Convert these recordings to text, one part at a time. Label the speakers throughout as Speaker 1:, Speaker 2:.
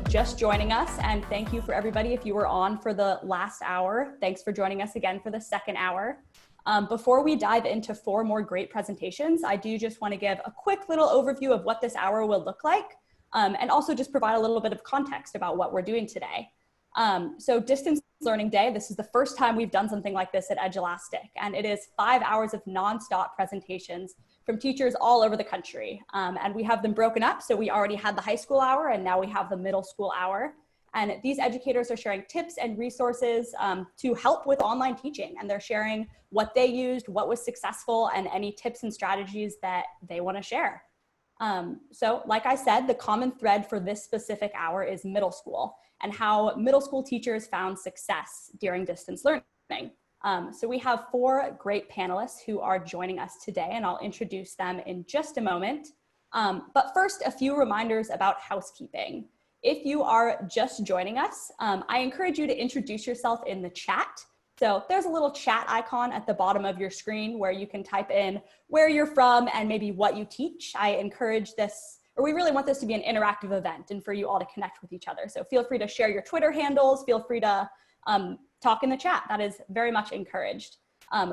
Speaker 1: just joining us, and thank you for everybody if you were on for the last hour. Thanks for joining us again for the second hour. Before we dive into 4 more great presentations, I do just want to give a quick little overview of what this hour will look like, and also just provide a little bit of context about what we're doing today. So Distance Learning Day, this is the first time we've done something like this at Edulastic, and it is 5 hours of nonstop presentations from teachers all over the country. And we have them broken up. So we already had the high school hour and now we have the middle school hour. And these educators are sharing tips and resources to help with online teaching. And they're sharing what they used, what was successful, and any tips and strategies that they want to share. So like I said, the common thread for this specific hour is middle school and how middle school teachers found success during distance learning. So we have 4 great panelists who are joining us today, and I'll introduce them in just a moment. But first, a few reminders about housekeeping. If you are just joining us, I encourage you to introduce yourself in the chat. So there's a little chat icon at the bottom of your screen where you can type in where you're from and maybe what you teach. I encourage this, or we really want this to be an interactive event and for you all to connect with each other. So feel free to share your Twitter handles, feel free to talk in the chat. That is very much encouraged.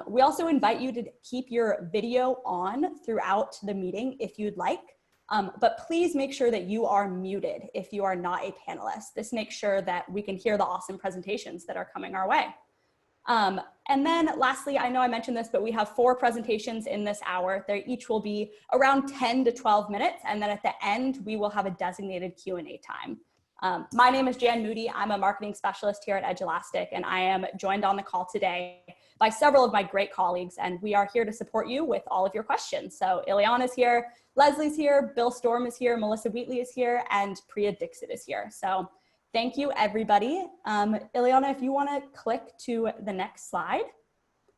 Speaker 1: We also invite you to keep your video on throughout the meeting if you'd like, but please make sure that you are muted if you are not a panelist. This makes sure that we can hear the awesome presentations that are coming our way. And then lastly, I know I mentioned this, but we have 4 presentations in this hour. They each will be around 10 to 12 minutes. And then at the end, we will have a designated Q&A time. My name is Jan Moody. I'm a marketing specialist here at Edulastic, and I am joined on the call today by several of my great colleagues, and we are here to support you with all of your questions. So Ileana's here, Leslie's here, Bill Storm is here, Melissa Wheatley is here, and Priya Dixit is here. So thank you, everybody. Ileana, if you want to click to the next slide.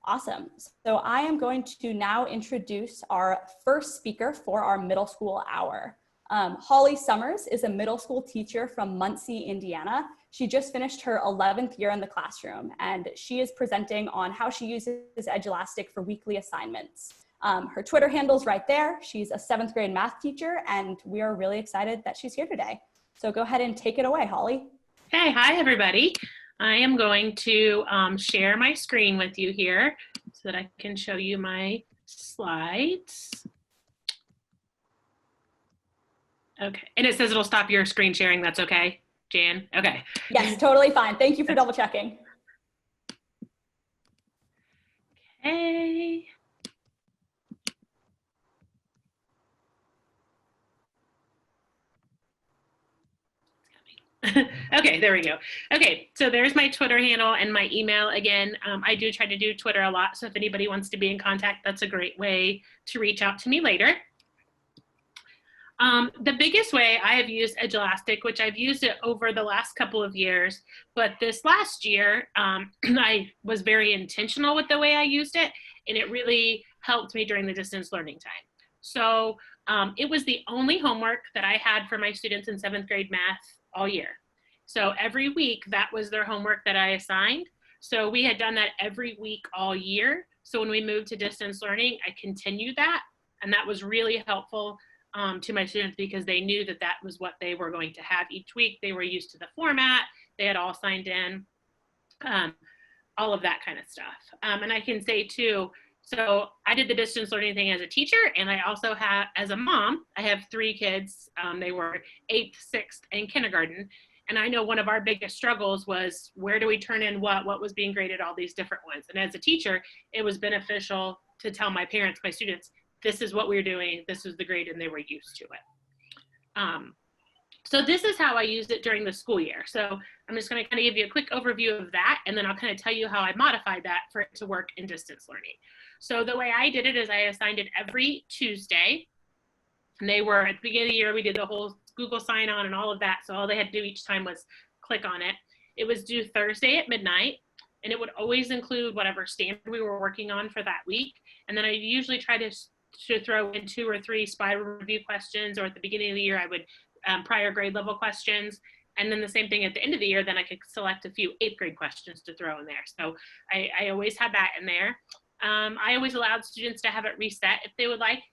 Speaker 1: Awesome. So I am going to now introduce our first speaker for our middle school hour. Holly Summers is a middle school teacher from Muncie, Indiana. She just finished her 11th year in the classroom, and she is presenting on how she uses Edulastic for weekly assignments. Her Twitter handle's right there. She's a 7th grade math teacher, and we are really excited that she's here today. So go ahead and take it away, Holly.
Speaker 2: Hey, hi everybody. I am going to share my screen with you here so that I can show you my slides. Okay, and it says it'll stop your screen sharing. That's okay, Jan? Okay.
Speaker 1: Yes, totally fine. Thank you for double checking.
Speaker 2: Okay. Okay, there we go. Okay, so there's my Twitter handle and my email. Again, I do try to do Twitter a lot, so if anybody wants to be in contact, that's a great way to reach out to me later. The biggest way I have used Edulastic, which I've used it over the last couple of years, but this last year, I was very intentional with the way I used it, and it really helped me during the distance learning time. So it was the only homework that I had for my students in 7th grade math all year. So every week, that was their homework that I assigned. So we had done that every week all year. So when we moved to distance learning, I continued that, and that was really helpful to my students because they knew that that was what they were going to have each week. They were used to the format. They had all signed in, all of that kind of stuff. And I can say too, so I did the distance learning thing as a teacher, and I also have, as a mom, I have 3 kids. They were 8th, 6th, and kindergarten. And I know one of our biggest struggles was where do we turn in what was being graded, all these different ones. And as a teacher, it was beneficial to tell my parents, my students, this is what we're doing, this was the grade, and they were used to it. So this is how I used it during the school year. So I'm just gonna kind of give you a quick overview of that, and then I'll kind of tell you how I modified that for it to work in distance learning. So the way I did it is I assigned it every Tuesday, and they were, at the beginning of the year, we did the whole Google sign on and all of that, so all they had to do each time was click on it. It was due Thursday at midnight, and it would always include whatever standard we were working on for that week. And then I usually try to throw in 2 or 3 spiral review questions, or at the beginning of the year I would prior grade level questions, and then the same thing at the end of the year, then I could select a few 8th grade questions to throw in there. So I always had that in there. I always allowed students to have it reset if they would like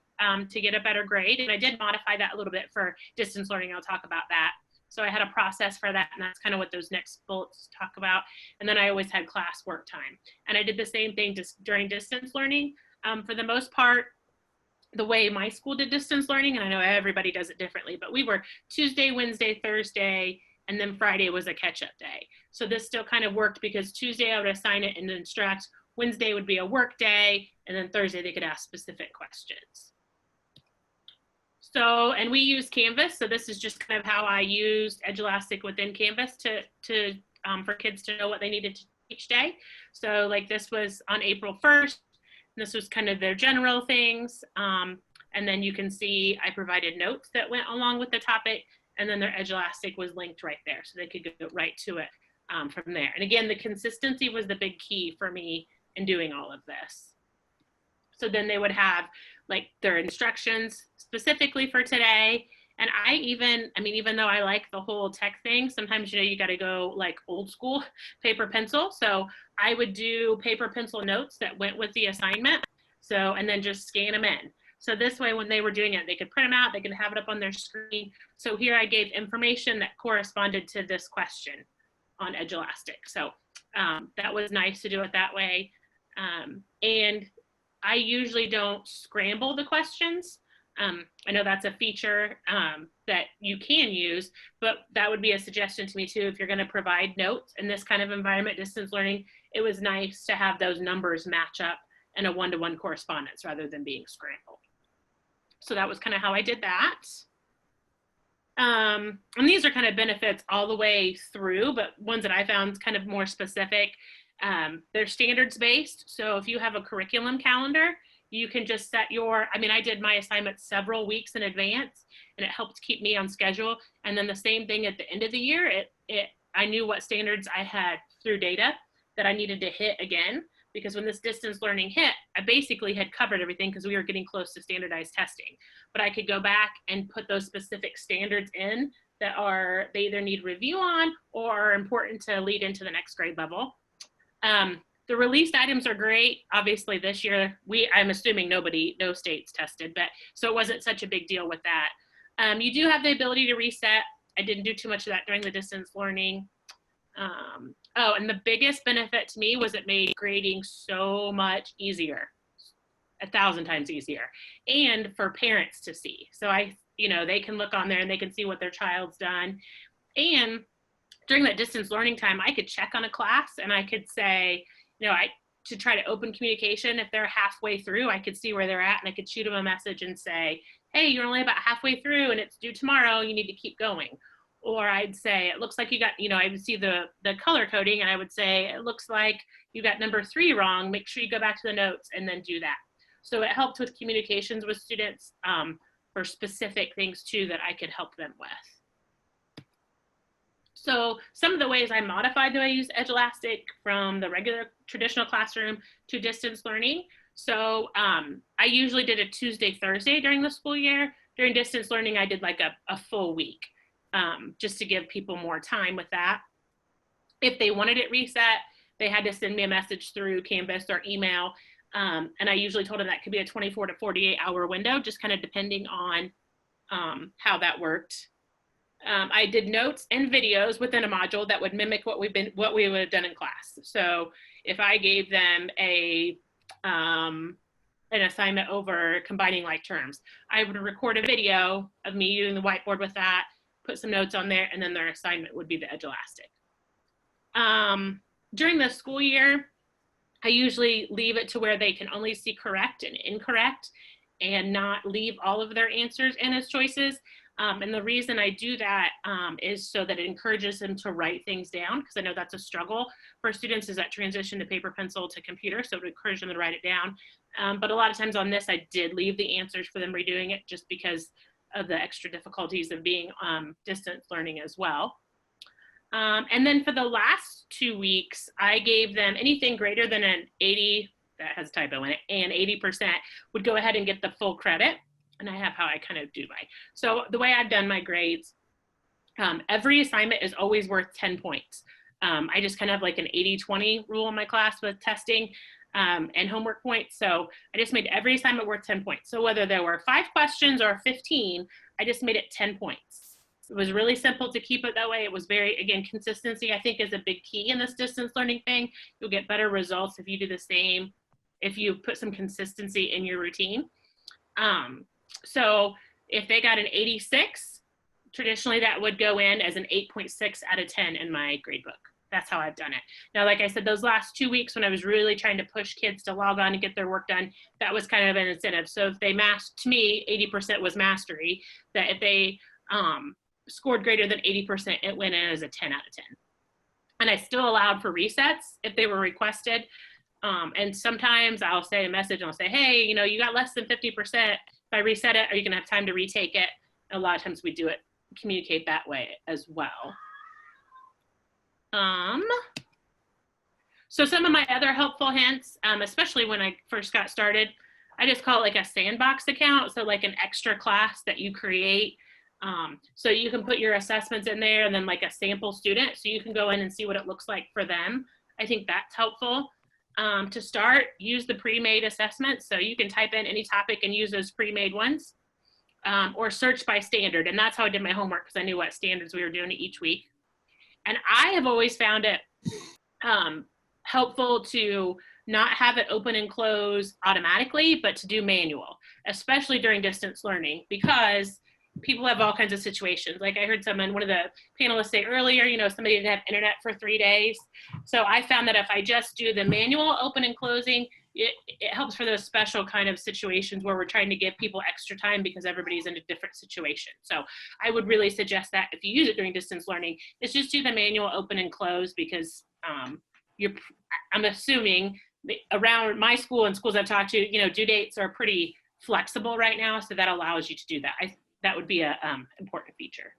Speaker 2: to get a better grade, and I did modify that a little bit for distance learning. I'll talk about that. So I had a process for that, and that's kind of what those next bullets talk about. And then I always had class work time. And I did the same thing just during distance learning. For the most part, the way my school did distance learning, and I know everybody does it differently, but we were Tuesday, Wednesday, Thursday, and then Friday was a catch-up day. So this still kind of worked because Tuesday I would assign it and instruct, Wednesday would be a work day, and then Thursday they could ask specific questions. So, and we use Canvas. So this is just kind of how I used Edulastic within Canvas for kids to know what they needed to each day. So like this was on April 1st. This was kind of their general things. And then you can see I provided notes that went along with the topic, and then their Edulastic was linked right there. So they could go right to it from there. And again, the consistency was the big key for me in doing all of this. So then they would have like their instructions specifically for today. And even though I like the whole tech thing, sometimes, you got to go like old school paper pencil. So I would do paper pencil notes that went with the assignment. So, and then just scan them in. So this way, when they were doing it, they could print them out, they could have it up on their screen. So here I gave information that corresponded to this question on Edulastic. So that was nice to do it that way. And I usually don't scramble the questions. I know that's a feature that you can use, but that would be a suggestion to me too. If you're going to provide notes in this kind of environment, distance learning, it was nice to have those numbers match up in a one-to-one correspondence rather than being scrambled. So that was kind of how I did that. And these are kind of benefits all the way through, but ones that I found kind of more specific. They're standards based. So if you have a curriculum calendar, you can just set I did my assignments several weeks in advance, and it helped keep me on schedule. And then the same thing at the end of the year, I knew what standards I had through data that I needed to hit again, because when this distance learning hit, I basically had covered everything because we were getting close to standardized testing. But I could go back and put those specific standards in that they either need review on or are important to lead into the next grade level. The released items are great. Obviously this year, I'm assuming no states tested, but so it wasn't such a big deal with that. You do have the ability to reset. I didn't do too much of that during the distance learning. And the biggest benefit to me was it made grading so much easier, 1,000 times easier, and for parents to see. So they can look on there and they can see what their child's done. And during that distance learning time, I could check on a class and I could say, to try to open communication. If they're halfway through, I could see where they're at and I could shoot them a message and say, hey, you're only about halfway through and it's due tomorrow. You need to keep going. Or I'd say, it looks like you got, I would see the color coding and I would say, it looks like you got number 3 wrong. Make sure you go back to the notes and then do that. So it helped with communications with students for specific things too that I could help them with. So some of the ways I modified the way I use Edulastic from the regular traditional classroom to distance learning. So I usually did a Tuesday, Thursday during the school year. During distance learning, I did like a full week just to give people more time with that. If they wanted it reset, they had to send me a message through Canvas or email. And I usually told them that could be a 24 to 48 hour window, just kind of depending on how that worked. I did notes and videos within a module that would mimic what we would have done in class. So if I gave them an assignment over combining like terms, I would record a video of me using the whiteboard with that, put some notes on there, and then their assignment would be the Edulastic. During the school year, I usually leave it to where they can only see correct and incorrect and not leave all of their answers in as choices. And the reason I do that is so that it encourages them to write things down, because I know that's a struggle for students, is that transition to paper, pencil to computer. So to encourage them to write it down. But a lot of times on this, I did leave the answers for them redoing it just because of the extra difficulties of being distance learning as well. And then for the last 2 weeks, I gave them anything greater than an 80, that has a typo in it, and 80% would go ahead and get the full credit. And I have how I kind of do so the way I've done my grades, every assignment is always worth 10 points. I just kind of have like an 80-20 rule in my class with testing and homework points. So I just made every assignment worth 10 points. So whether there were 5 questions or 15, I just made it 10 points. It was really simple to keep it that way. It was very, again, consistency I think is a big key in this distance learning thing. You'll get better results if you do the same, if you put some consistency in your routine. So if they got an 86, traditionally that would go in as an 8.6 out of 10 in my gradebook. That's how I've done it. Now, like I said, those last 2 weeks when I was really trying to push kids to log on and get their work done, that was kind of an incentive. So if they to me, 80% was mastery, that if they scored greater than 80%, it went in as a 10 out of 10. And I still allowed for resets if they were requested. And sometimes I'll say a message and I'll say, hey, you know, you got less than 50%. If I reset it, are you gonna have time to retake it? And a lot of times we do it, communicate that way as well. So some of my other helpful hints, especially when I first got started, I just call it like a sandbox account. So like an extra class that you create. So you can put your assessments in there and then like a sample student. So you can go in and see what it looks like for them. I think that's helpful. To start, use the pre-made assessments. So you can type in any topic and use those pre-made ones, or search by standard. And that's how I did my homework because I knew what standards we were doing each week. And I have always found it helpful to not have it open and close automatically, but to do manual, especially during distance learning, because people have all kinds of situations. Like I heard one of the panelists say earlier, you know, somebody didn't have internet for 3 days. So I found that if I just do the manual open and closing, it helps for those special kind of situations where we're trying to give people extra time because everybody's in a different situation. So I would really suggest that if you use it during distance learning, is just do the manual open and close, because I'm assuming around my school and schools I've talked to, you know, due dates are pretty flexible right now. So that allows you to do that. That would be a important feature.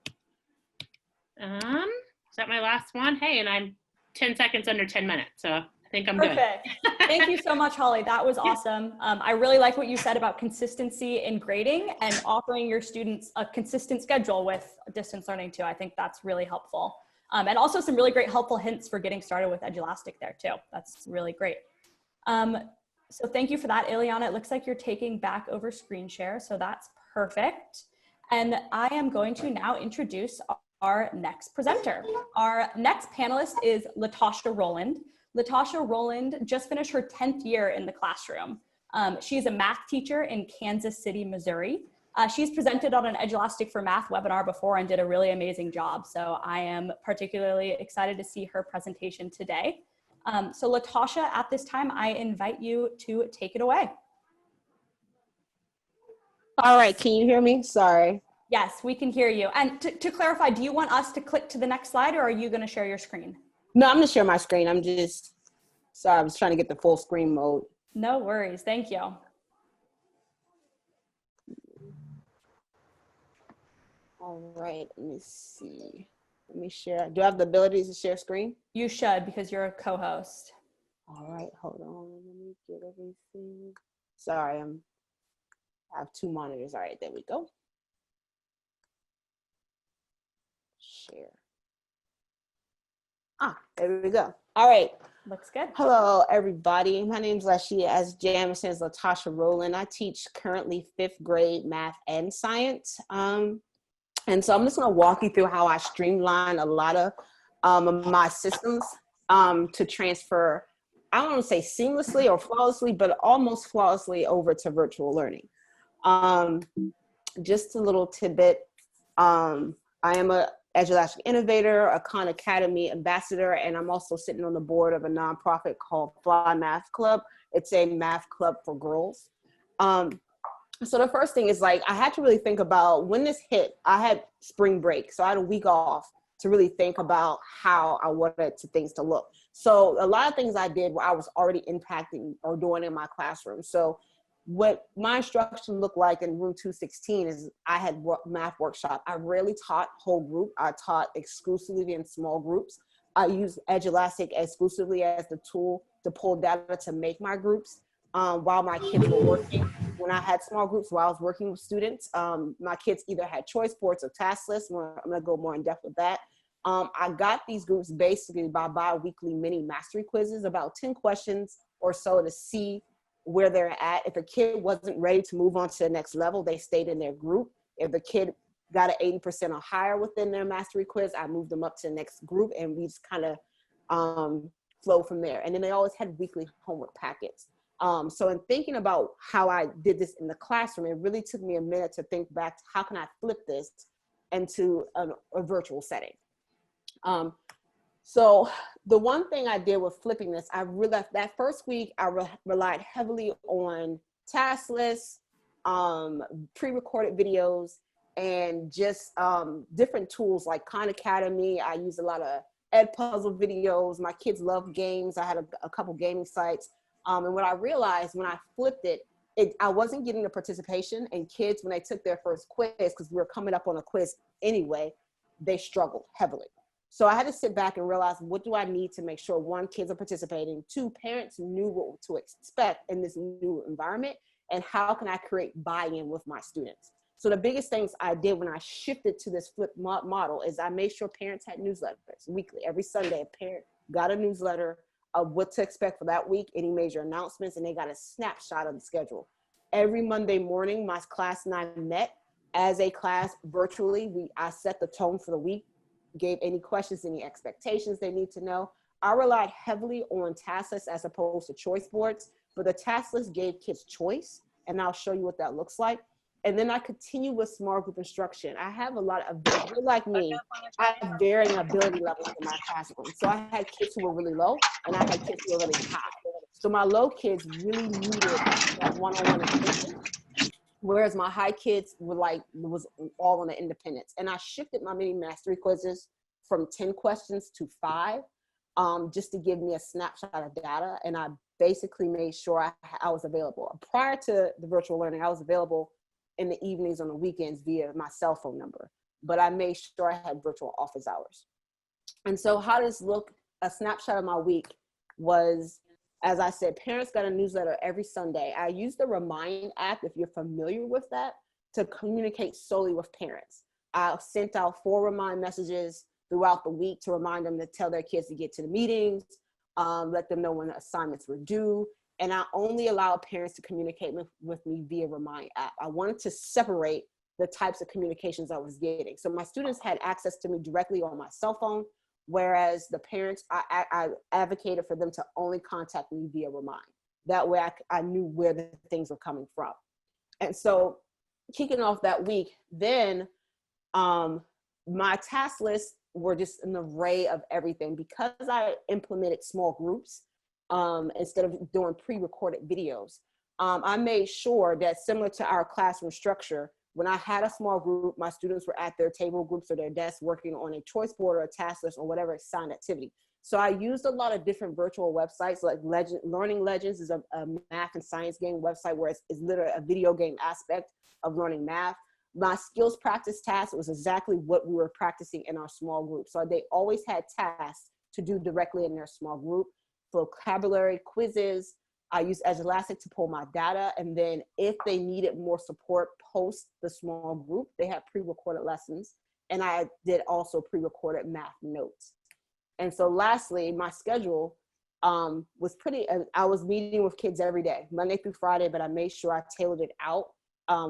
Speaker 2: Is that my last one? Hey, and I'm 10 seconds under 10 minutes. So I think I'm
Speaker 1: perfect. Good. Thank you so much, Holly. That was awesome. I really like what you said about consistency in grading and offering your students a consistent schedule with distance learning too. I think that's really helpful. And also some really great helpful hints for getting started with Edulastic there too. That's really great. So thank you for that, Ileana. It looks like you're taking back over screen share, so that's perfect. And I am going to now introduce our next presenter. Our next panelist is Latasha Roland. Latasha Roland just finished her 10th year in the classroom. She's a math teacher in Kansas City, Missouri. She's presented on an Edulastic for Math webinar before and did a really amazing job. So I am particularly excited to see her presentation today. So Latasha, at this time, I invite you to take it away.
Speaker 3: All right, can you hear me? Sorry.
Speaker 1: Yes, we can hear you. And to clarify, do you want us to click to the next slide or are you gonna share your screen?
Speaker 3: No, I'm gonna share my screen. I'm just, sorry, I was trying to get the full screen mode.
Speaker 1: No worries, thank you.
Speaker 3: All right, let me see. Let me share. Do I have the ability to share screen?
Speaker 1: You should, because you're a co-host.
Speaker 3: All right, hold on. Let me get everything. Sorry, I have two monitors. All right, there we go. Share. There we go. All right.
Speaker 1: Looks good.
Speaker 3: Hello, everybody. My name is Latasha. As Jam says, Latasha Roland. I teach currently 5th grade math and science. And so I'm just going to walk you through how I streamline a lot of my systems to transfer, I don't want to say seamlessly or flawlessly, but almost flawlessly over to virtual learning. Just a little tidbit. I am a Edulastic innovator, a Khan Academy ambassador, and I'm also sitting on the board of a nonprofit called Fly Math Club. It's a math club for girls. So the first thing is, like, I had to really think about when this hit. I had spring break, so I had a week off to really think about how I wanted things to look. So a lot of things I did where I was already impacting or doing in my classroom. So what my instruction looked like in room 216 is I had math workshop. I rarely taught whole group. I taught exclusively in small groups. I used Edulastic exclusively as the tool to pull data to make my groups while my kids were working. When I had small groups, while I was working with students, my kids either had choice boards or task lists. I'm gonna go more in depth with that. I got these groups basically by bi-weekly mini mastery quizzes, about 10 questions or so to see where they're at. If a kid wasn't ready to move on to the next level, they stayed in their group. If the kid got an 80% or higher within their mastery quiz, I moved them up to the next group, and we just kind of flow from there. And then they always had weekly homework packets. So in thinking about how I did this in the classroom, it really took me a minute to think back to how can I flip this into a virtual setting. So the one thing I did with flipping this, I realized that first week I relied heavily on task lists, pre-recorded videos, and just different tools like Khan Academy. I used a lot of Ed Puzzle videos. My kids love games. I had a couple gaming sites. And what I realized when I flipped it, I wasn't getting the participation, and kids, when they took their first quiz, because we were coming up on a quiz anyway, they struggled heavily. So I had to sit back and realize, what do I need to make sure, one, kids are participating, two, parents knew what to expect in this new environment, and how can I create buy-in with my students? So the biggest things I did when I shifted to this flip model is I made sure parents had newsletters weekly. Every Sunday, a parent got a newsletter of what to expect for that week, any major announcements, and they got a snapshot of the schedule. Every Monday morning, my class and I met as a class virtually. I set the tone for the week, gave any questions, any expectations they need to know. I relied heavily on task lists as opposed to choice boards, but the task list gave kids choice, and I'll show you what that looks like. And then I continue with small group instruction. I have a lot of, like me, I have varying ability levels in my classroom. So I had kids who were really low, and I had kids who were really high. So my low kids really needed that one-on-one attention, whereas my high kids was all on the independence. And I shifted my mini mastery quizzes from 10 questions to 5, just to give me a snapshot of data. And I basically made sure I was available. Prior to the virtual learning, I was available in the evenings, on the weekends, via my cell phone number, but I made sure I had virtual office hours. And so how does look? A snapshot of my week was, as I said, parents got a newsletter every Sunday. I used the Remind app, if you're familiar with that, to communicate solely with parents. I sent out 4 Remind messages throughout the week to remind them to tell their kids to get to the meetings, let them know when the assignments were due. And I only allowed parents to communicate with me via Remind app. I wanted to separate the types of communications I was getting. So my students had access to me directly on my cell phone, whereas the parents, I advocated for them to only contact me via Remind. That way I knew where the things were coming from. And so kicking off that week, then my task lists were just an array of everything. Because I implemented small groups, instead of doing pre-recorded videos, I made sure that, similar to our classroom structure, when I had a small group, my students were at their table groups or their desks working on a choice board or a task list or whatever assigned activity. So I used a lot of different virtual websites, like Learning Legends is a math and science game website where it's literally a video game aspect of learning math. My skills practice task was exactly what we were practicing in our small group. So they always had tasks to do directly in their small group. Vocabulary quizzes. I used Edulastic to pull my data, and then if they needed more support post the small group, they had pre-recorded lessons, and I did also pre-recorded math notes. And so lastly, my schedule was pretty, I was meeting with kids every day, Monday through Friday, but I made sure I tailored it out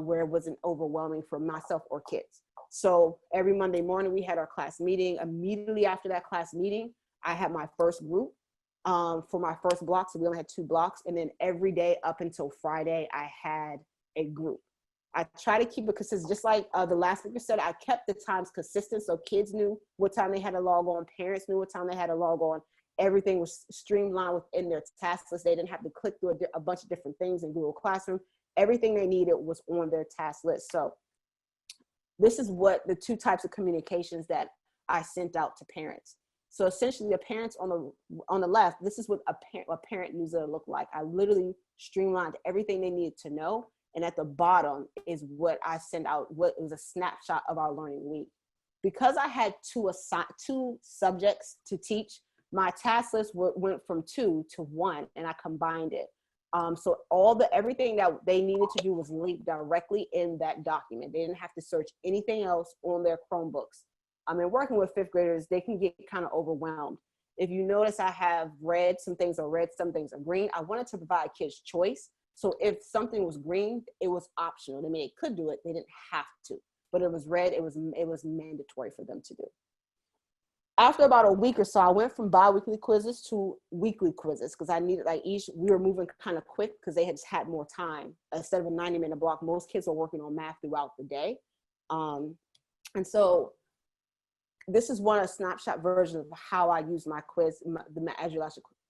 Speaker 3: where it wasn't overwhelming for myself or kids. So every Monday morning we had our class meeting. Immediately after that class meeting, I had my first group. For my first block, so we only had 2 blocks, and then every day up until Friday, I had a group. I try to keep it consistent, just like the last speaker said. I kept the times consistent so kids knew what time they had to log on, parents knew what time they had to log on. Everything was streamlined within their task list. They didn't have to click through a bunch of different things in Google Classroom. Everything they needed was on their task list. So this is what the 2 types of communications that I sent out to parents. So essentially, the parents on the left, this is what a parent newsletter looked like. I literally streamlined everything they needed to know. And at the bottom is what I sent out, what was a snapshot of our learning week. Because I had 2 subjects to teach, my task list went from 2 to 1, and I combined it. So everything that they needed to do was linked directly in that document. They didn't have to search anything else on their Chromebooks. I mean, working with 5th graders, they can get kind of overwhelmed. If you notice, I have red, some things are red, some things are green. I wanted to provide kids choice. So if something was green, it was optional. I mean, they could do it, they didn't have to. but it was mandatory for them to do. After about a week or so, I went from bi-weekly quizzes to weekly quizzes because I needed, like, we were moving kind of quick because they had just had more time. Instead of a 90-minute block, most kids were working on math throughout the day. And so this is a snapshot version of how I use my quiz, the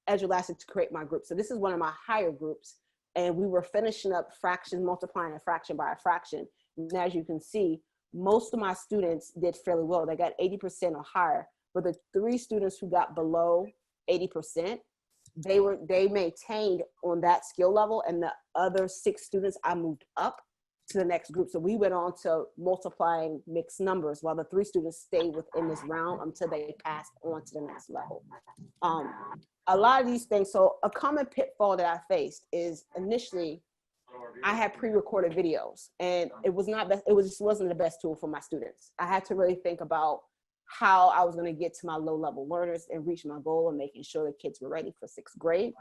Speaker 3: Edulastic to create my group. So this is one of my higher groups, and we were finishing up fractions, multiplying a fraction by a fraction. And as you can see, most of my students did fairly well. They got 80% or higher. But the 3 students who got below 80%, they maintained on that skill level, and the other 6 students, I moved up to the next group. So we went on to multiplying mixed numbers while the 3 students stayed within this round until they passed on to the next level. A lot of these things, so a common pitfall that I faced is initially I had pre-recorded videos, and it just wasn't the best tool for my students. I had to really think about how I was going to get to my low-level learners and reach my goal of making sure the kids were ready for 6th grade.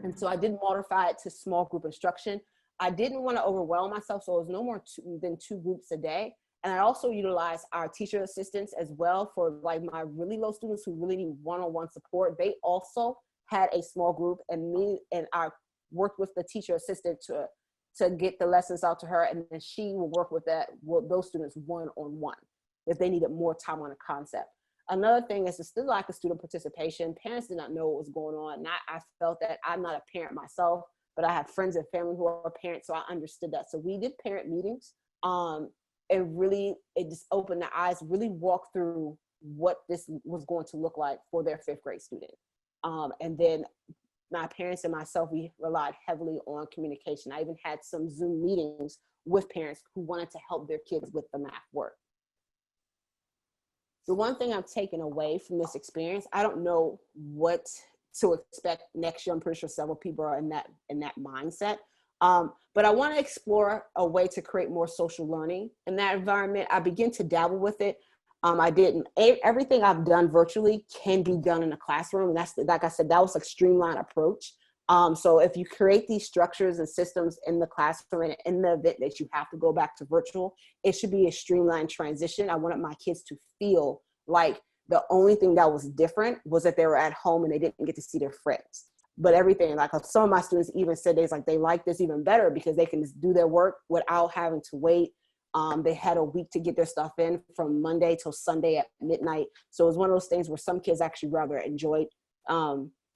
Speaker 3: And so I did modify it to small group instruction. I didn't want to overwhelm myself, so it was no more than 2 groups a day. And I also utilized our teacher assistants as well for, like, my really low students who really need one-on-one support. They also had a small group, and I worked with the teacher assistant to get the lessons out to her, and then she will work with those students one-on-one if they needed more time on a concept. Another thing is, it's still lack of student participation. Parents did not know what was going on. And I felt that I'm not a parent myself, but I have friends and family who are parents, so I understood that. So we did parent meetings. It just opened their eyes, really walked through what this was going to look like for their 5th grade student. And then my parents and myself, we relied heavily on communication. I even had some Zoom meetings with parents who wanted to help their kids with the math work. The one thing I'm taking away from this experience, I don't know what to expect next year. I'm pretty sure several people are in that mindset. But I want to explore a way to create more social learning in that environment. I begin to dabble with it. Everything I've done virtually can be done in a classroom. And that's, like I said, that was a streamlined approach. So if you create these structures and systems in the classroom, and in the event that you have to go back to virtual, it should be a streamlined transition. I wanted my kids to feel like the only thing that was different was that they were at home and they didn't get to see their friends. But everything, like some of my students even said, they like this even better because they can just do their work without having to wait. They had a week to get their stuff in from Monday till Sunday at midnight. So it was one of those things where some kids actually rather enjoyed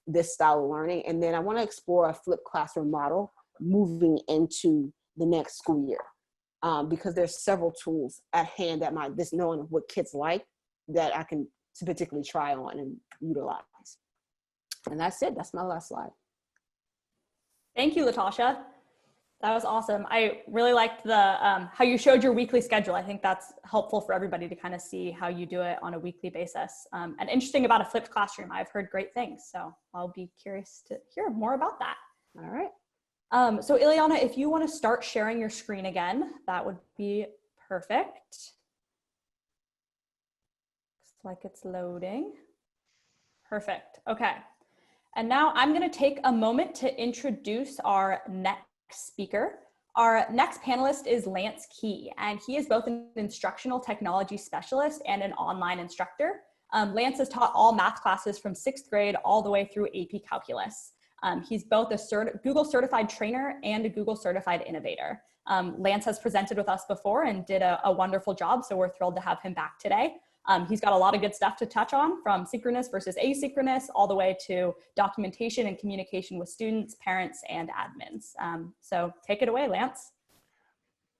Speaker 3: this style of learning. And then I want to explore a flipped classroom model moving into the next school year, because there's several tools at hand that this knowing what kids like that I can particularly try on and utilize. And that's it. That's my last slide.
Speaker 1: Thank you, Latasha. That was awesome. I really liked the how you showed your weekly schedule. I think that's helpful for everybody to kind of see how you do it on a weekly basis. And interesting about a flipped classroom. I've heard great things, so I'll be curious to hear more about that.
Speaker 3: All right.
Speaker 1: So Ileana, if you want to start sharing your screen again, that would be perfect. Looks like it's loading. Perfect. Okay. And now I'm going to take a moment to introduce our next speaker. Our next panelist is Lance Key, and he is both an instructional technology specialist and an online instructor. Lance has taught all math classes from 6th grade all the way through AP Calculus. He's both a Google certified trainer and a Google certified innovator. Lance has presented with us before and did a wonderful job, so we're thrilled to have him back today. He's got a lot of good stuff to touch on, from synchronous versus asynchronous, all the way to documentation and communication with students, parents, and admins. So take it away, Lance.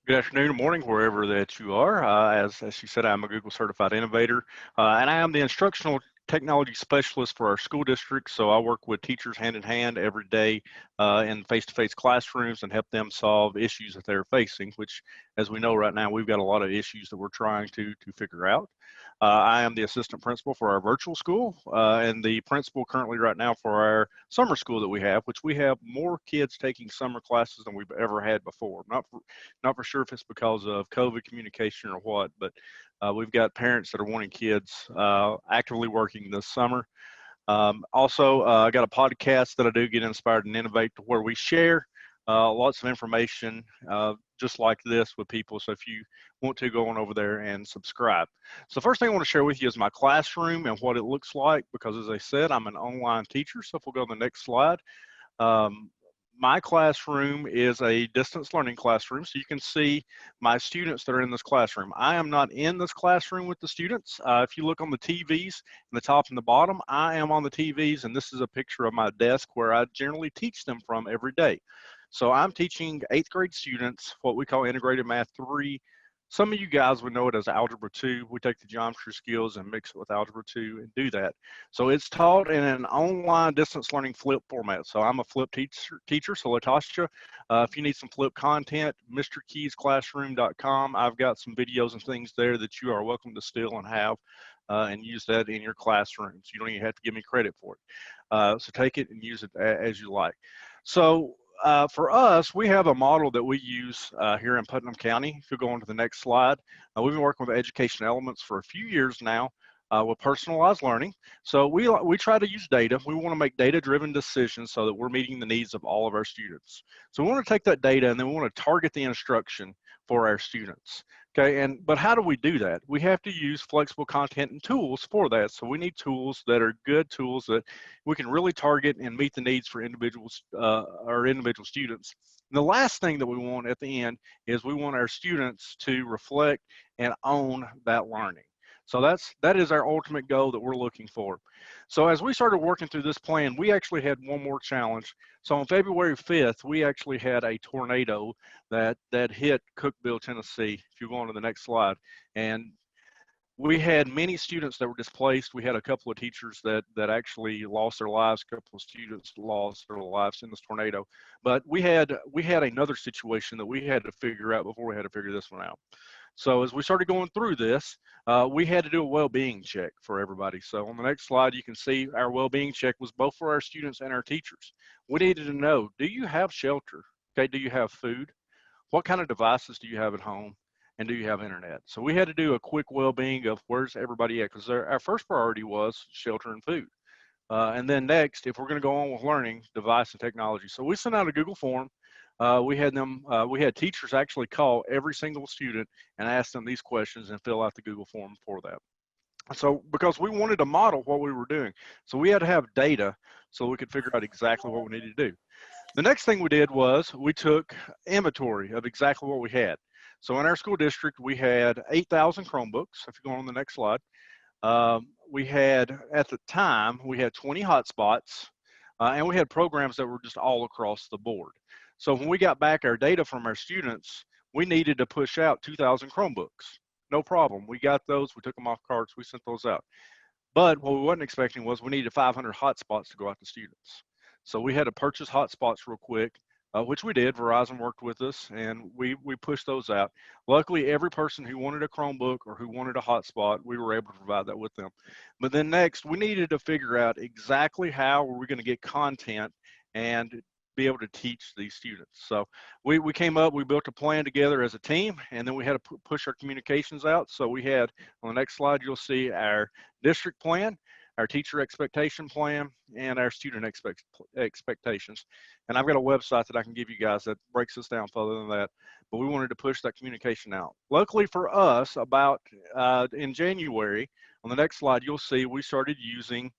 Speaker 4: Good afternoon or morning, wherever that you are. As she said, I'm a Google certified innovator, and I am the instructional technology specialist for our school district. So I work with teachers hand in hand every day in face-to-face classrooms and help them solve issues that they're facing, which, as we know right now, we've got a lot of issues that we're trying to figure out. I am the assistant principal for our virtual school and the principal currently right now for our summer school that we have, which we have more kids taking summer classes than we've ever had before. Not for sure if it's because of COVID communication or what, but we've got parents that are wanting kids actively working this summer. Also, I got a podcast that I do, Get Inspired and Innovate, where we share lots of information just like this with people. So if you want to, go on over there and subscribe. So the first thing I want to share with you is my classroom and what it looks like, because as I said, I'm an online teacher. So if we'll go to the next slide. My classroom is a distance learning classroom, so you can see my students that are in this classroom. I am not in this classroom with the students. If you look on the TVs in the top and the bottom, I am on the TVs, and this is a picture of my desk where I generally teach them from every day. So I'm teaching 8th grade students what we call Integrated Math 3. Some of you guys would know it as Algebra 2. We take the geometry skills and mix it with Algebra 2 and do that. So it's taught in an online distance learning flip format. So I'm a flip teacher. So Latasha, if you need some flip content, mrkeysclassroom.com. I've got some videos and things there that you are welcome to steal and have and use that in your classrooms. You don't even have to give me credit for it. So take it and use it as you like. So for us, we have a model that we use here in Putnam County. If you go on to the next slide, we've been working with Education Elements for a few years now with personalized learning. So we try to use data. We want to make data-driven decisions so that we're meeting the needs of all of our students. So we want to take that data and then we want to target the instruction for our students. Okay, but how do we do that? We have to use flexible content and tools for that. So we need tools that are good tools that we can really target and meet the needs for individuals, our individual students. And the last thing that we want at the end is we want our students to reflect and own that learning. So that is our ultimate goal that we're looking for. So as we started working through this plan, we actually had one more challenge. So on February 5th, we actually had a tornado that hit Cookeville, Tennessee. If you go on to the next slide. And we had many students that were displaced. We had a couple of teachers that actually lost their lives. A couple of students lost their lives in this tornado. But we had another situation that we had to figure out before we had to figure this one out. So as we started going through this, we had to do a well-being check for everybody. So on the next slide, you can see our well-being check was both for our students and our teachers. We needed to know, do you have shelter? Okay, do you have food? What kind of devices do you have at home? And do you have internet? So we had to do a quick well-being of where's everybody at, because our first priority was shelter and food. And then next, if we're going to go on with learning, device and technology. So we sent out a Google form. We had teachers actually call every single student and ask them these questions and fill out the Google form for that. So because we wanted to model what we were doing. So we had to have data so we could figure out exactly what we needed to do. The next thing we did was we took inventory of exactly what we had. So in our school district, we had 8,000 Chromebooks. If you go on the next slide, we had, at the time, we had 20 hotspots, and we had programs that were just all across the board. So when we got back our data from our students, we needed to push out 2,000 Chromebooks. No problem. We got those. We took them off carts. We sent those out. But what we wasn't expecting was we needed 500 hotspots to go out to students. So we had to purchase hotspots real quick, which we did. Verizon worked with us, and we pushed those out. Luckily, every person who wanted a Chromebook or who wanted a hotspot, we were able to provide that with them. But then next, we needed to figure out exactly how were we going to get content and be able to teach these students. So we built a plan together as a team, and then we had to push our communications out. So we had, on the next slide, you'll see our district plan, our teacher expectation plan, and our student expectations. And I've got a website that I can give you guys that breaks this down further than that, but we wanted to push that communication out. Luckily for us, about in January, on the next slide, you'll see we started using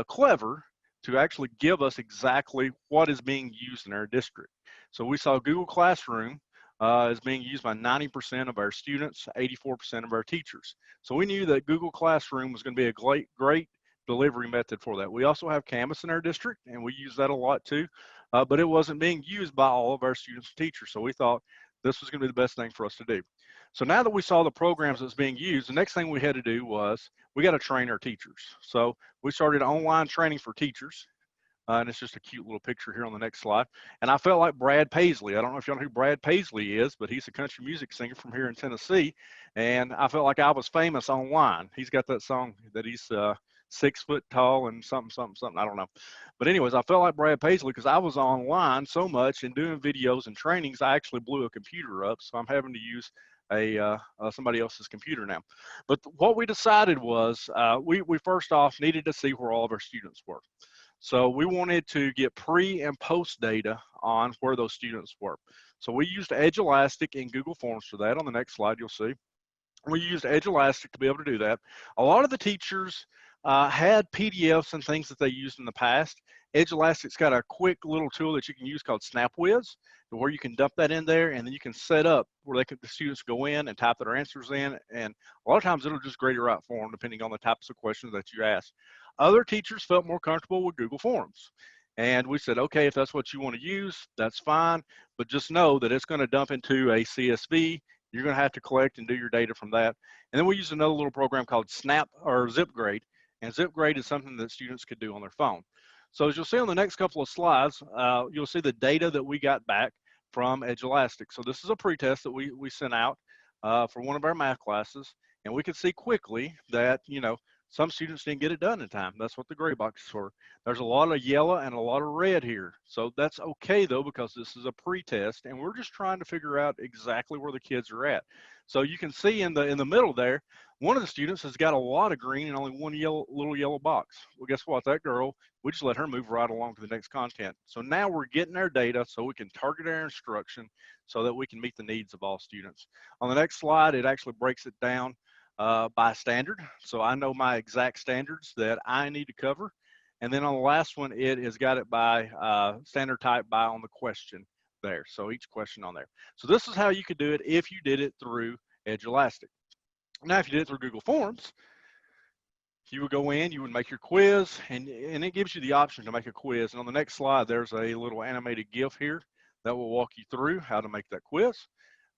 Speaker 4: Clever to actually give us exactly what is being used in our district. So we saw Google Classroom is being used by 90% of our students, 84% of our teachers. So we knew that Google Classroom was going to be a great delivery method for that. We also have Canvas in our district, and we use that a lot too, but it wasn't being used by all of our students and teachers. So we thought this was going to be the best thing for us to do. So now that we saw the programs that's being used, the next thing we had to do was we got to train our teachers. So we started online training for teachers. And it's just a cute little picture here on the next slide. And I felt like Brad Paisley. I don't know if y'all know who Brad Paisley is, but he's a country music singer from here in Tennessee. And I felt like I was famous online. He's got that song that he's 6 foot tall and something. I don't know. But anyways, I felt like Brad Paisley because I was online so much and doing videos and trainings, I actually blew a computer up. So I'm having to use somebody else's computer now. But what we decided was we first off needed to see where all of our students were. So we wanted to get pre and post data on where those students were. So we used Edulastic and Google Forms for that. On the next slide, you'll see. We used Edulastic to be able to do that. A lot of the teachers had PDFs and things that they used in the past. Edulastic's got a quick little tool that you can use called SnapWiz, where you can dump that in there, and then you can set up where the students go in and type their answers in, and a lot of times it'll just grade it right for them depending on the types of questions that you ask. Other teachers felt more comfortable with Google Forms, and we said, okay, if that's what you want to use, that's fine, but just know that it's going to dump into a CSV. You're going to have to collect and do your data from that. And then we use another little program called ZipGrade, and ZipGrade is something that students could do on their phone. So as you'll see on the next couple of slides, you'll see the data that we got back from Edulastic. So this is a pretest that we sent out for one of our math classes, and we could see quickly that, you know, some students didn't get it done in time. That's what the gray box is for. There's a lot of yellow and a lot of red here. So that's okay though, because this is a pretest and we're just trying to figure out exactly where the kids are at. So you can see in the middle there, one of the students has got a lot of green and only one little yellow box. Well, guess what? That girl, we just let her move right along to the next content. So now we're getting our data so we can target our instruction so that we can meet the needs of all students. On the next slide, it actually breaks it down by standard. So I know my exact standards that I need to cover. And then on the last one, it has got it by standard type by on the question there. So each question on there. So this is how you could do it if you did it through Edulastic. Now, if you did it through Google Forms, you would go in, you would make your quiz, and it gives you the option to make a quiz. And on the next slide, there's a little animated GIF here that will walk you through how to make that quiz.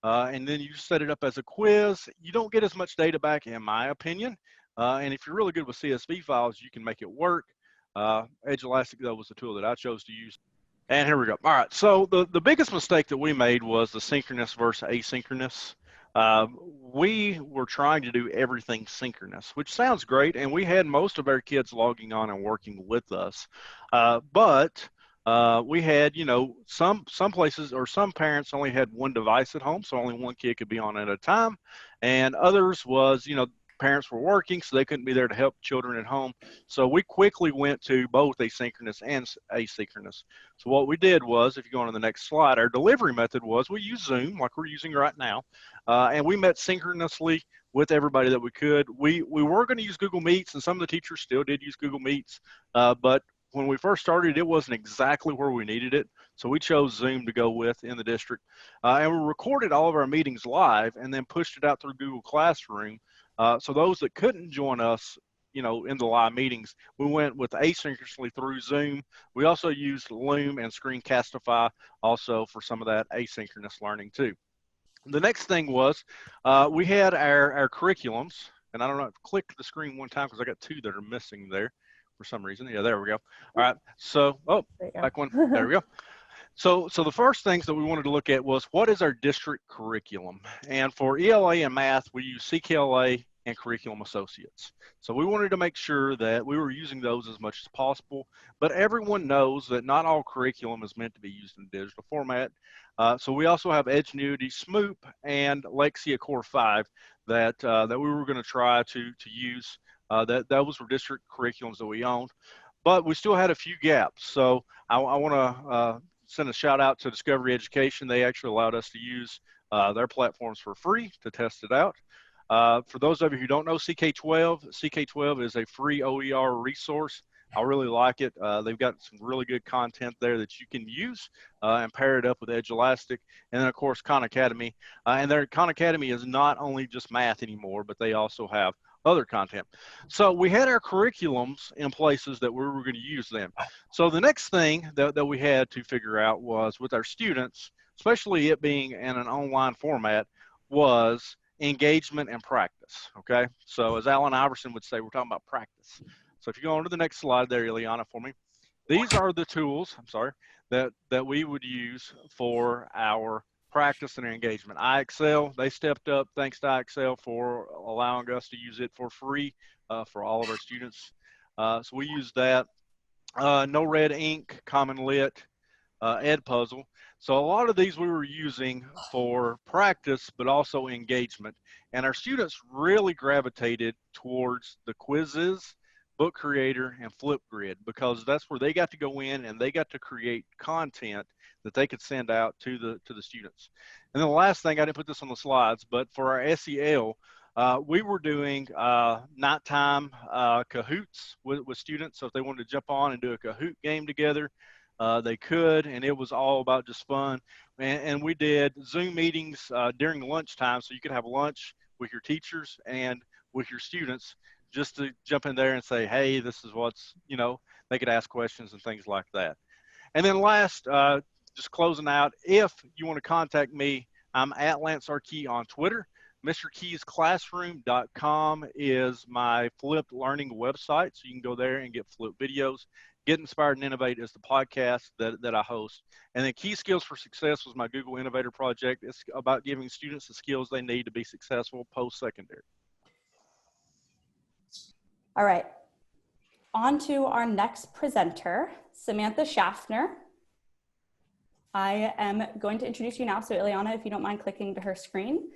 Speaker 4: And then you set it up as a quiz. You don't get as much data back, in my opinion. And if you're really good with CSV files, you can make it work. Edulastic, though, was the tool that I chose to use. And here we go. All right, so the biggest mistake that we made was the synchronous versus asynchronous. We were trying to do everything synchronous, which sounds great, and we had most of our kids logging on and working with us. But we had, you know, some places or some parents only had one device at home, so only one kid could be on at a time, and others was, you know, parents were working, so they couldn't be there to help children at home. So we quickly went to both asynchronous and asynchronous. So what we did was, if you go on to the next slide, our delivery method was we used Zoom like we're using right now, and we met synchronously with everybody that we could. We were going to use Google Meets, and some of the teachers still did use Google Meets, but when we first started, it wasn't exactly where we needed it. So we chose Zoom to go with in the district. And we recorded all of our meetings live and then pushed it out through Google Classroom. So those that couldn't join us, you know, in the live meetings, we went with asynchronously through Zoom. We also used Loom and Screencastify also for some of that asynchronous learning too. The next thing was we had our curriculums, and I don't know, click the screen one time because I got two that are missing there for some reason. Yeah, there we go. All right, so, oh, back one, there we go. So the first things that we wanted to look at was what is our district curriculum? And for ELA and math, we use CKLA and Curriculum Associates. So we wanted to make sure that we were using those as much as possible, but everyone knows that not all curriculum is meant to be used in digital format. So we also have Edgenuity, SMOOP, and Lexia Core 5 that we were going to try to use. Those were district curriculums that we owned, but we still had a few gaps. So I want to send a shout out to Discovery Education. They actually allowed us to use their platforms for free to test it out. For those of you who don't know CK12 is a free OER resource. I really like it. They've got some really good content there that you can use and pair it up with Edulastic. And then, of course, Khan Academy. And their Khan Academy is not only just math anymore, but they also have other content. So we had our curriculums in places that we were going to use them. So the next thing that we had to figure out was with our students, especially it being in an online format, was engagement and practice, okay? So as Alan Iverson would say, we're talking about practice. So if you go on to the next slide there, Ileana, for me. These are the tools, I'm sorry, that we would use for our practice and engagement. iExcel, they stepped up, thanks to iExcel for allowing us to use it for free for all of our students. So we use that. No Red Ink, Common Lit, Edpuzzle. So a lot of these we were using for practice, but also engagement. And our students really gravitated towards the quizzes, Book Creator, and Flipgrid, because that's where they got to go in and they got to create content that they could send out to the students. And then the last thing, I didn't put this on the slides, but for our SEL, we were doing nighttime Kahoots with students. So if they wanted to jump on and do a Kahoot game together, they could, and it was all about just fun. And we did Zoom meetings during lunchtime, so you could have lunch with your teachers and with your students, just to jump in there and say, hey, this is what's, they could ask questions and things like that. And then last, just closing out, if you want to contact me, I'm at Lance R. Key on Twitter. MrKeysClassroom.com is my flipped learning website, so you can go there and get flipped videos. Get Inspired and Innovate is the podcast that I host. And then Key Skills for Success was my Google Innovator project. It's about giving students the skills they need to be successful post-secondary.
Speaker 1: All right, on to our next presenter, Samantha Shaffner. I am going to introduce you now. So Ileana, if you don't mind clicking to her screen.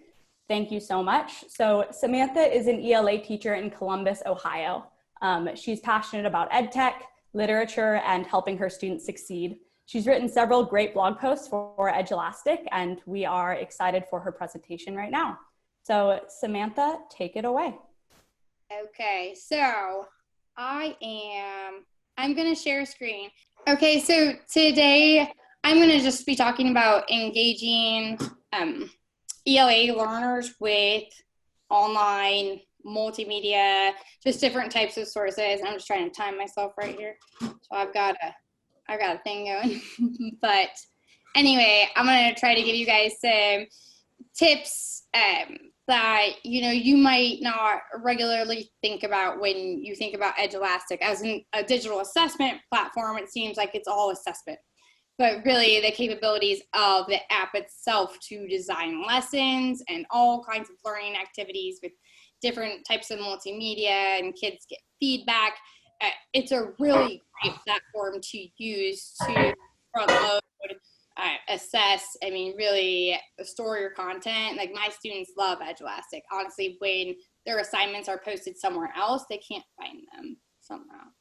Speaker 1: Thank you so much. So Samantha is an ELA teacher in Columbus, Ohio. She's passionate about EdTech, literature, and helping her students succeed. She's written several great blog posts for Edulastic, and we are excited for her presentation right now. So Samantha, take it away.
Speaker 5: Okay, so I'm gonna share a screen. Okay, so today I'm gonna just be talking about engaging ELA learners with online multimedia, just different types of sources. I'm just trying to time myself right here. So I've got a thing going. But anyway, I'm gonna try to give you guys some tips that you might not regularly think about when you think about Edulastic. As a digital assessment platform, it seems like it's all assessment. But really the capabilities of the app itself to design lessons and all kinds of learning activities with different types of multimedia, and kids get feedback. It's a really great platform to use to front load, assess, really store your content. Like, my students love Edulastic. Honestly, when their assignments are posted somewhere else, they can't find them somehow.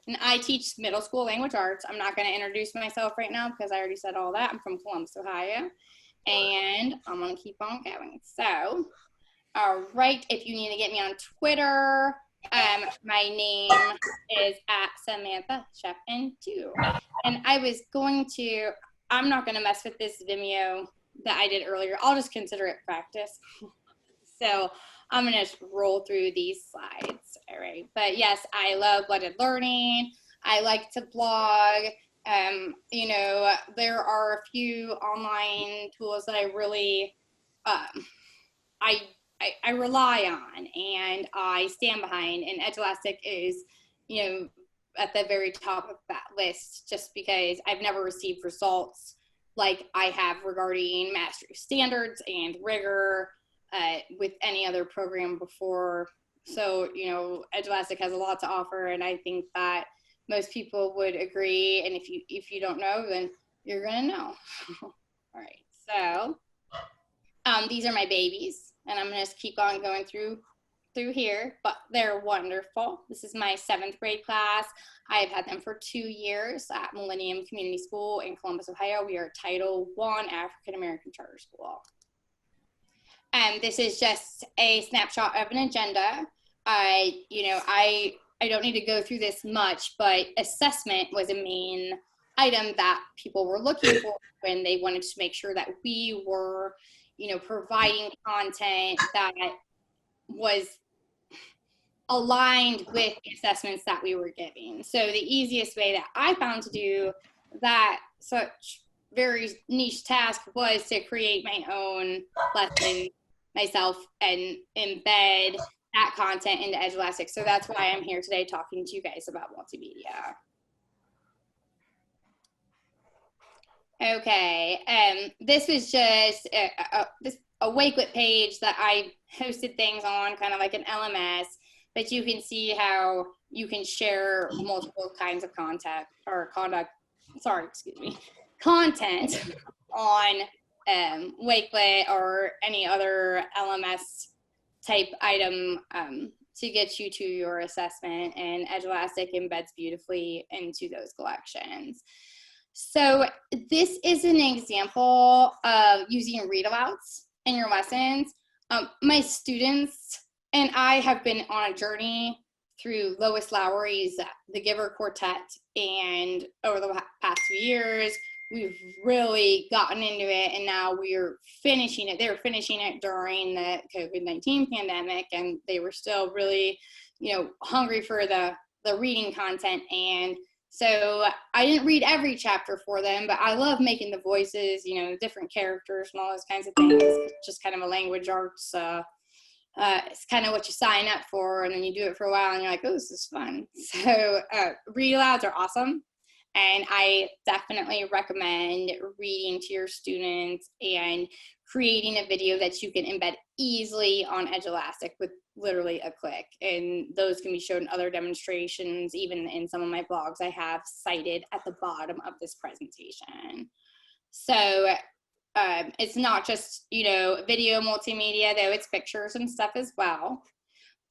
Speaker 5: And I teach middle school language arts. I'm not going to introduce myself right now because I already said all that. I'm from Columbus, Ohio, and I'm going to keep on going. So, all right, if you need to get me on Twitter, my name is at Samantha Shaffner2. And I'm not going to mess with this Vimeo that I did earlier. I'll just consider it practice. So I'm going to roll through these slides. All right. But yes, I love blended learning. I like to blog. There are a few online tools that I really, I rely on and I stand behind, and Edulastic is, at the very top of that list, just because I've never received results like I have regarding mastery standards and rigor with any other program before. So, Edulastic has a lot to offer, and I think that most people would agree. And if you don't know, then you're gonna know. All right, so these are my babies, and I'm gonna just keep on going through here, but they're wonderful. This is my 7th grade class. I've had them for 2 years at Millennium Community School in Columbus, Ohio. We are Title I African American charter school. This is just a snapshot of an agenda. I don't need to go through this much, but assessment was a main item that people were looking for when they wanted to make sure that we were, providing content that was aligned with the assessments that we were giving. So the easiest way that I found to do that such very niche task was to create my own lesson myself and embed that content into Edulastic. So that's why I'm here today talking to you guys about multimedia. Okay, this was just a Wakelet page that I hosted things on, kind of like an LMS, but you can see how you can share multiple kinds of content on Wakelet or any other LMS type item. to get you to your assessment, and Edulastic embeds beautifully into those collections. So this is an example of using read alouds in your lessons. My students and I have been on a journey through Lois Lowry's The Giver Quartet, and over the past few years, we've really gotten into it, and now we're finishing it. They were finishing it during the COVID-19 pandemic, and they were still really, hungry for the reading content. And so I didn't read every chapter for them, but I love making the voices, different characters and all those kinds of things. It's just kind of a language arts. It's kind of what you sign up for, and then you do it for a while, and you're like, oh, this is fun. So read alouds are awesome. And I definitely recommend reading to your students and creating a video that you can embed easily on Edulastic with literally a click. And those can be shown in other demonstrations, even in some of my blogs I have cited at the bottom of this presentation. So it's not just, video multimedia, though it's pictures and stuff as well.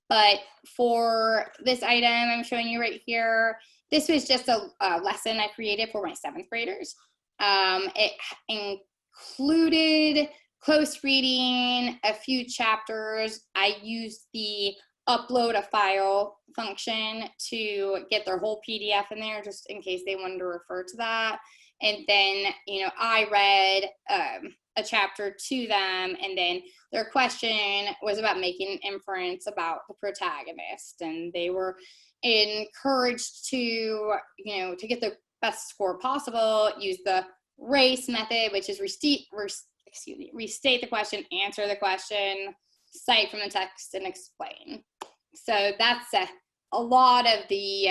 Speaker 5: But for this item I'm showing you right here, this was just a lesson I created for my 7th graders. It included close reading, a few chapters. I used the upload a file function to get their whole PDF in there, just in case they wanted to refer to that. And then, I read a chapter to them, and then their question was about making an inference about the protagonist, and they were encouraged to, to get the best score possible, use the RACE method, which is restate the question, answer the question, cite from the text, and explain. So that's a lot of the,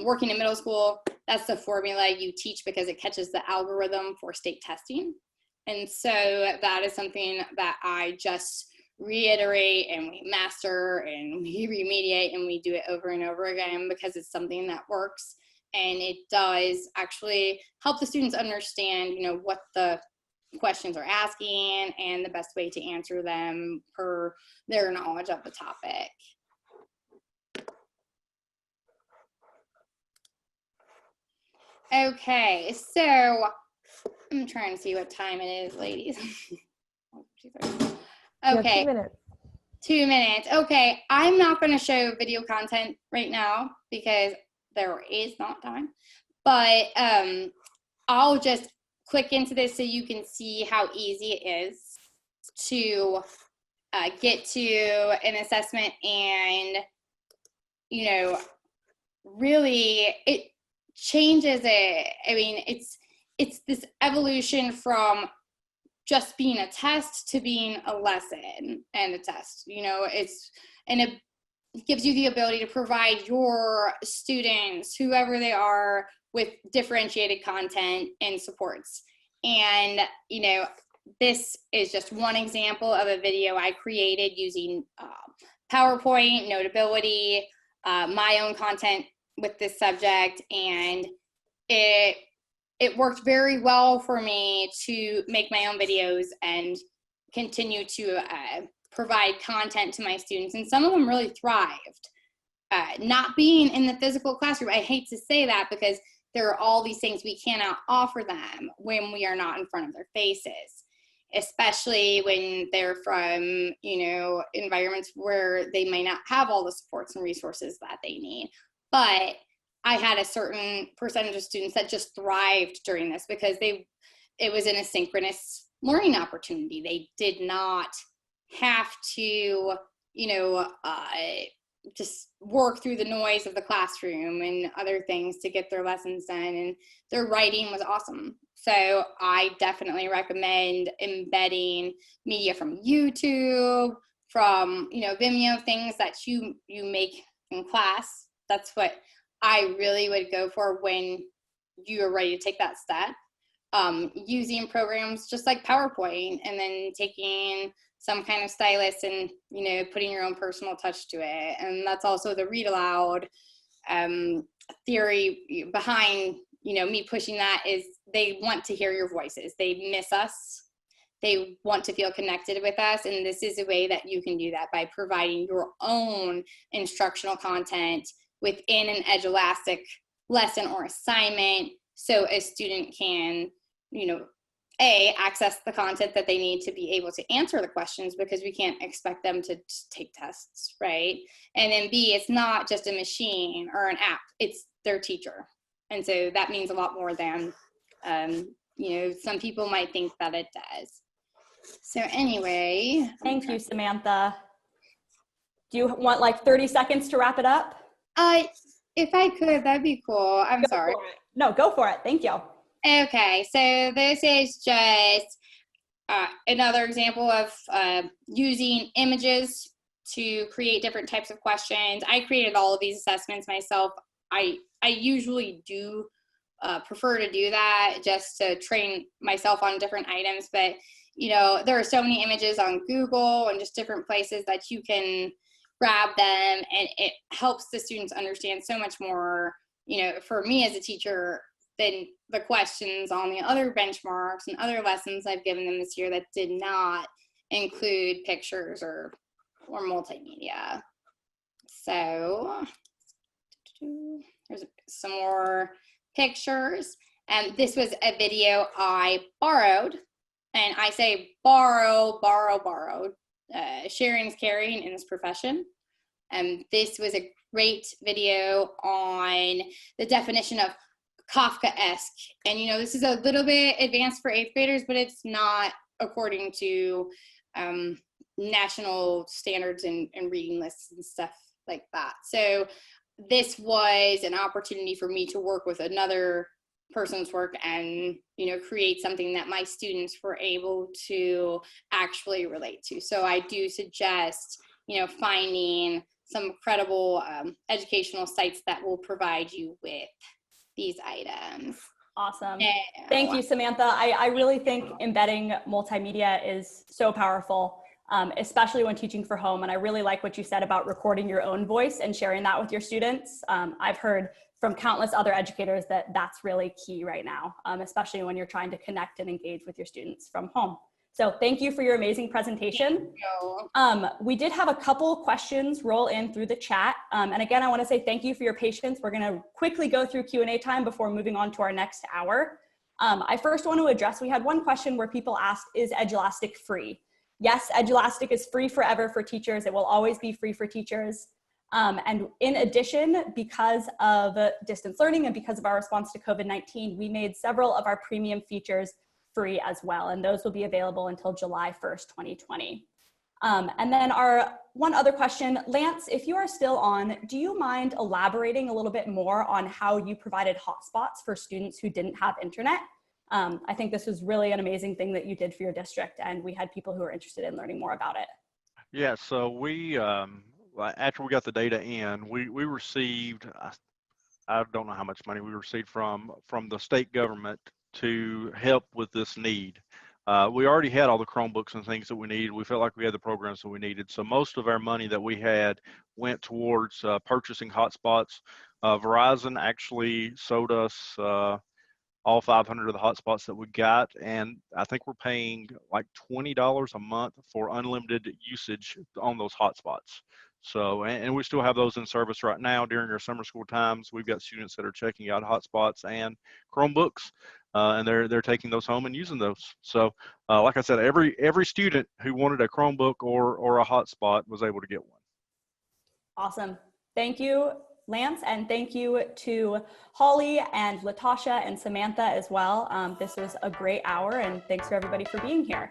Speaker 5: working in middle school, that's the formula you teach because it catches the algorithm for state testing. And so that is something that I just reiterate, and we master, and we remediate, and we do it over and over again because it's something that works, and it does actually help the students understand, what the questions are asking and the best way to answer them per their knowledge of the topic. Okay, so I'm trying to see what time it is, ladies. Okay.
Speaker 6: 2 minutes.
Speaker 5: 2 minutes. Okay, I'm not going to show video content right now because there is not time, but I'll just click into this so you can see how easy it is to get to an assessment, and really it changes it. I mean, it's this evolution from just being a test to being a lesson and a test. It gives you the ability to provide your students, whoever they are, with differentiated content and supports. And this is just one example of a video I created using PowerPoint, Notability, my own content with this subject, and it worked very well for me to make my own videos and continue to provide content to my students. And some of them really thrived. Not being in the physical classroom, I hate to say that because there are all these things we cannot offer them when we are not in front of their faces, especially when they're from, environments where they may not have all the supports and resources that they need. But I had a certain percentage of students that just thrived during this because it was an asynchronous learning opportunity. They did not have to, just work through the noise of the classroom and other things to get their lessons done, and their writing was awesome. So I definitely recommend embedding media from YouTube, from, Vimeo, things that you make in class. That's what I really would go for when you are ready to take that step. Using programs just like PowerPoint, and then taking some kind of stylus and, putting your own personal touch to it. And that's also the read aloud theory behind, me pushing that is they want to hear your voices. They miss us. they want to feel connected with us. And this is a way that you can do that by providing your own instructional content within an Edulastic lesson or assignment, so a student can, access the content that they need to be able to answer the questions, because we can't expect them to take tests, right? And then B, it's not just a machine or an app, it's their teacher. And so that means a lot more than, some people might think that it does. So anyway.
Speaker 1: Thank you, Samantha. Do you want like 30 seconds to wrap it up?
Speaker 5: If I could, that'd be cool. I'm sorry.
Speaker 1: No, go for it. Thank you.
Speaker 5: Okay, so this is just another example of using images to create different types of questions. I created all of these assessments myself. I usually do prefer to do that just to train myself on different items, but there are so many images on Google and just different places that you can grab them, and it helps the students understand so much more, for me as a teacher, than the questions on the other benchmarks and other lessons I've given them this year that did not include pictures or multimedia. So there's some more pictures. And this was a video I borrowed, and I say borrowed. Sharing is caring in this profession. And this was a great video on the definition of Kafkaesque. And this is a little bit advanced for 8th graders, but it's not according to national standards and reading lists and stuff like that. So this was an opportunity for me to work with another person's work and create something that my students were able to actually relate to. So I do suggest finding some credible educational sites that will provide you with these items.
Speaker 1: Awesome. Thank you, Samantha. I really think embedding multimedia is so powerful, especially when teaching for home. And I really like what you said about recording your own voice and sharing that with your students. I've heard from countless other educators that that's really key right now, especially when you're trying to connect and engage with your students from home. So thank you for your amazing presentation. We did have a couple questions roll in through the chat. And again, I want to say thank you for your patience. We're going to quickly go through Q&A time before moving on to our next hour. I first want to address, we had one question where people asked, is Edulastic free? Yes, Edulastic is free forever for teachers. It will always be free for teachers. And in addition, because of distance learning and because of our response to COVID-19, we made several of our premium features free as well. And those will be available until July 1st, 2020. And then our one other question, Lance, if you are still on, do you mind elaborating a little bit more on how you provided hotspots for students who didn't have internet? I think this was really an amazing thing that you did for your district, and we had people who were interested in learning more about it.
Speaker 4: Yeah, so we, after we got the data in, we received, I don't know how much money we received from the state government to help with this need. We already had all the Chromebooks and things that we needed. We felt like we had the programs that we needed. So most of our money that we had went towards purchasing hotspots. Verizon actually sold us all 500 of the hotspots that we got. And I think we're paying like $20 a month for unlimited usage on those hotspots. So, and we still have those in service right now during our summer school times. We've got students that are checking out hotspots and Chromebooks, and they're taking those home and using those. So, like I said, every student who wanted a Chromebook or a hotspot was able to get one.
Speaker 1: Awesome. Thank you, Lance, and thank you to Holly and Latasha and Samantha as well. This was a great hour, and thanks for everybody for being here.